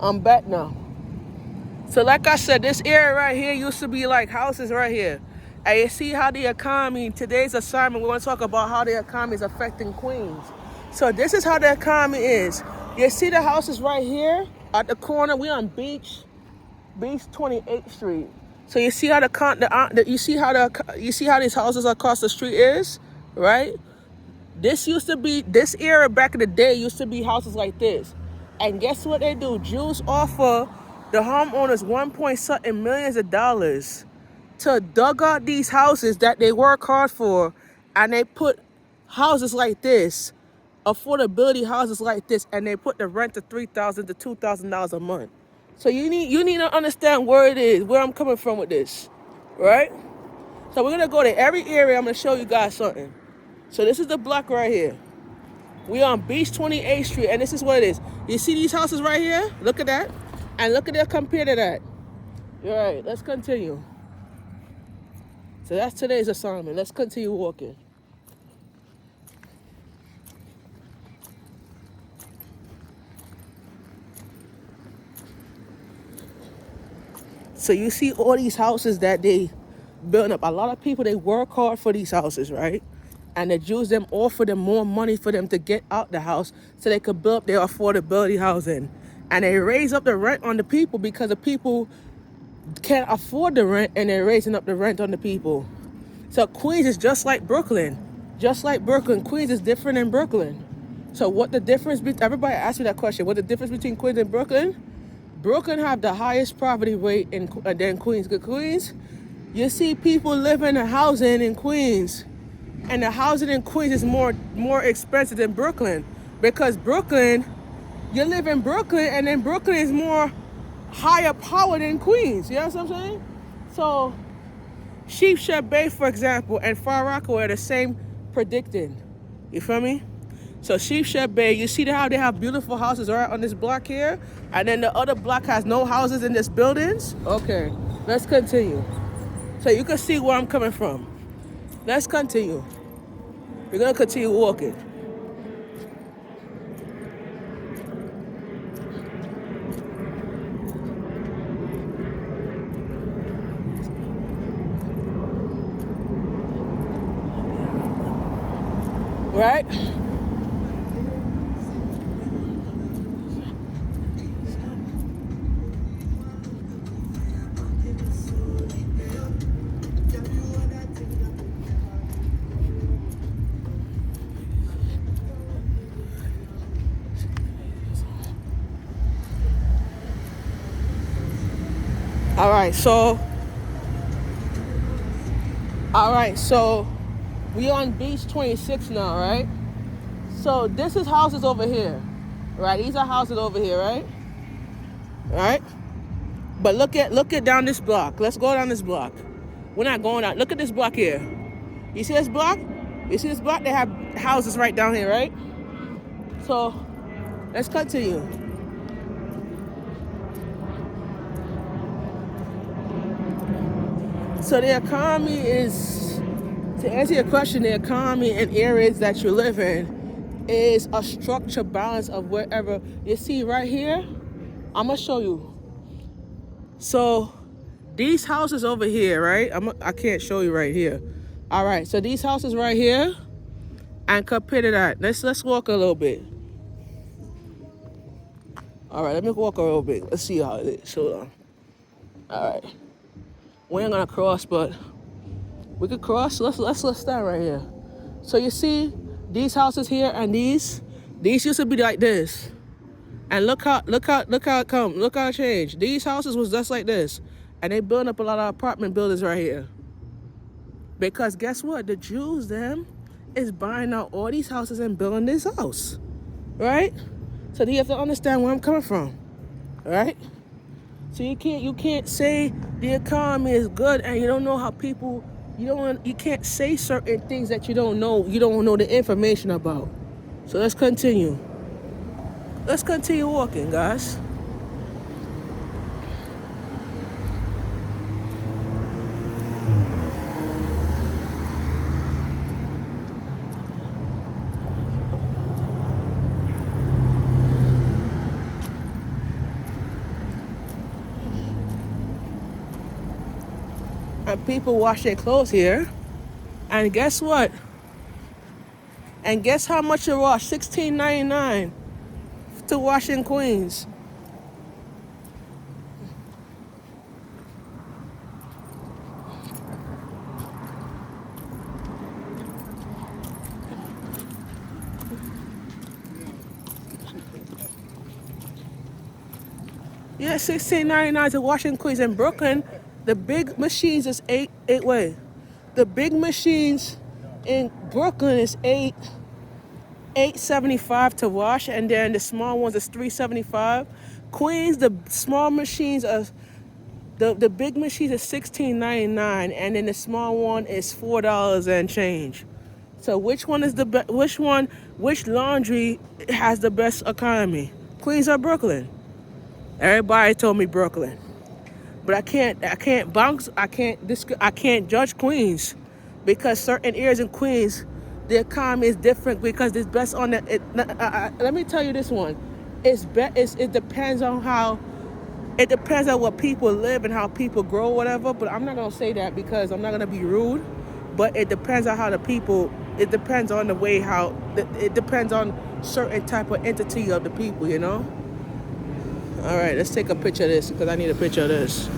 I'm back now. So like I said, this area right here used to be like houses right here. And you see how the economy, today's assignment, we want to talk about how the economy is affecting Queens. So this is how the economy is. You see the houses right here at the corner. We on Beach 28th Street. So you see how you see how these houses across the street is, right? This era back in the day used to be houses like this. And guess what they do? Jews offer the homeowners 1 point something millions of dollars to dug out these houses that they work hard for, and they put houses like this, affordability houses like this, and they put the rent to $3,000 to $2,000 a month. So you need to understand where it is, where I'm coming from with this, right? So we're gonna go to every area. I'm gonna show you guys something. So this is the block right here. We on Beach 28th Street, and this is what it is. You see these houses right here? Look at that, and look at that compared to that. All right, let's continue. So that's today's assignment. Let's continue walking. So you see all these houses that they building up. A lot of people, they work hard for these houses, right? And the Jews them offer them more money for them to get out the house so they could build up their affordability housing. And they raise up the rent on the people because the people can't afford the rent, and they're raising up the rent on the people. So Queens is just like Brooklyn. Just like Brooklyn, Queens is different than Brooklyn. So what the difference between, everybody asked me that question, what the difference between Queens and Brooklyn? Brooklyn have the highest poverty rate than Queens. Good Queens, you see people living in housing in Queens, and the housing in Queens is more expensive than Brooklyn, because Brooklyn, you live in Brooklyn, and then Brooklyn is more higher power than Queens. You know what I'm saying? So Sheepshead Bay, for example, and Far Rockaway are the same predicting. You feel me? So Sheepshead Bay, you see how they have beautiful houses right on this block here, and then the other block has no houses in this buildings? Okay, let's continue. So you can see where I'm coming from. Let's continue. We're gonna continue walking. Right? All right, so we on Beach 26 now, right? So this is houses over here, right? These are houses over here, right? Right? But look at down this block. Let's go down this block. We're not going out. Look at this block here. You see this block? You see this block? They have houses right down here, right? So let's continue. So the economy is, to answer your question, the economy in areas that you live in is a structured balance of wherever. You see right here, I'm gonna show you. So these houses over here, right? I can't show you right here. All right, so these houses right here, and compared to that, let's walk a little bit. All right, let me walk a little bit. Let's see how it is. Hold on. All right, we ain't gonna cross, but we could cross. Let's stand right here. So you see these houses here, and these used to be like this. And look how it come. Look how it changed. These houses was just like this. And they building up a lot of apartment buildings right here. Because guess what? The Jews them is buying out all these houses and building this house. Right? So you have to understand where I'm coming from. Right? So you can't say the economy is good and you don't know how people, you can't say certain things that you don't know the information about. So let's continue. Let's continue walking, guys. and people wash their clothes here. And guess what? And guess how much it wash? $16.99 to wash in Queens. Yeah, $16.99 to wash in Queens. In Brooklyn, the big machines is eight way. The big machines in Brooklyn is $8.75 to wash, and then the small ones is $3.75. Queens, the small machines are the big machines is $16.99, and then the small one is $4 and change. So which one is the which laundry has the best economy? Queens or Brooklyn? Everybody told me Brooklyn, but I can't judge Queens because certain areas in Queens, the economy is different because it's best on the. Let me tell you this one, it depends on how. It depends on what people live and how people grow, whatever. But I'm not gonna say that because I'm not gonna be rude. But it depends on how the people. It depends on the way how. It depends on certain type of entity of the people, you know. All right, let's take a picture of this because I need a picture of this.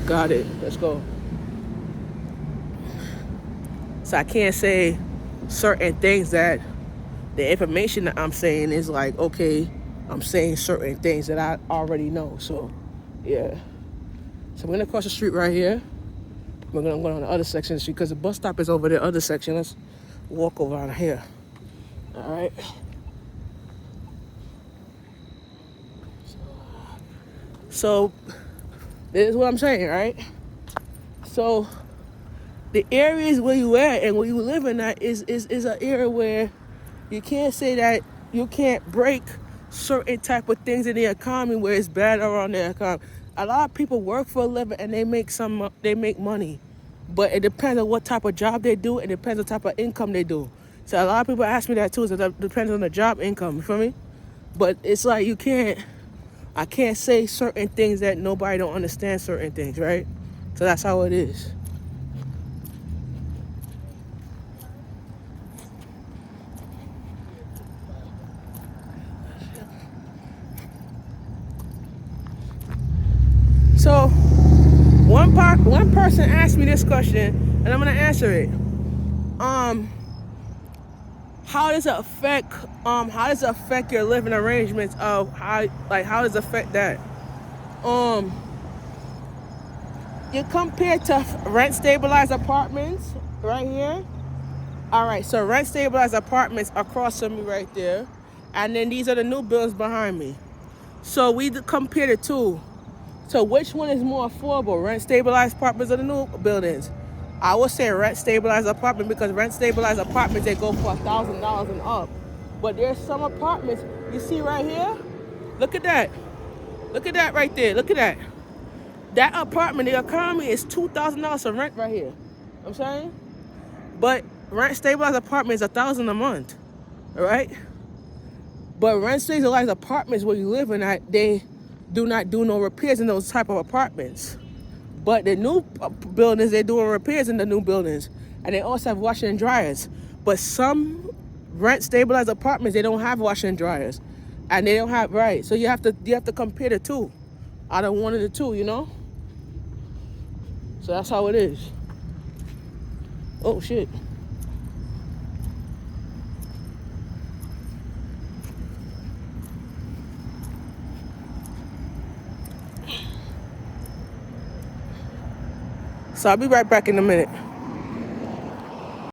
Got it. Let's go. So I can't say certain things that the information that I'm saying is like, okay, I'm saying certain things that I already know. So, yeah. So we're going to cross the street right here. We're going to go on the other section of the street because the bus stop is over the other section. Let's walk over on here. All right. So this is what I'm saying, right? So the areas where you at and where you live in at is an area where you can't say that you can't break certain type of things in the economy where it's bad around the economy. A lot of people work for a living and they make money, but it depends on what type of job they do. It depends on the type of income they do. So a lot of people ask me that too. So that depends on the job income. You feel me? But it's like I can't say certain things that nobody don't understand certain things, right? So that's how it is. So one person asked me this question, and I'm gonna answer it. How does it affect your living arrangements of how does it affect that? You compare to rent stabilized apartments right here. All right, so rent stabilized apartments across from me right there, and then these are the new buildings behind me. So we compare the two. So which one is more affordable, rent stabilized apartments or the new buildings? I would say rent stabilized apartment because rent stabilized apartments, they go for $1,000 and up. But there's some apartments you see right here. Look at that. Look at that right there. Look at that. That apartment, the economy is $2,000 for rent right here. I'm saying, but rent stabilized apartment is $1,000 a month. All right. But rent stabilized apartments where you live in, they do not do no repairs in those type of apartments. But the new buildings, they're doing repairs in the new buildings. And they also have washer and dryers. But some rent stabilized apartments, they don't have washer and dryers. And they don't have, right. So you have to compare the two. Out of one of the two, you know? So that's how it is. Oh shit. So I'll be right back in a minute.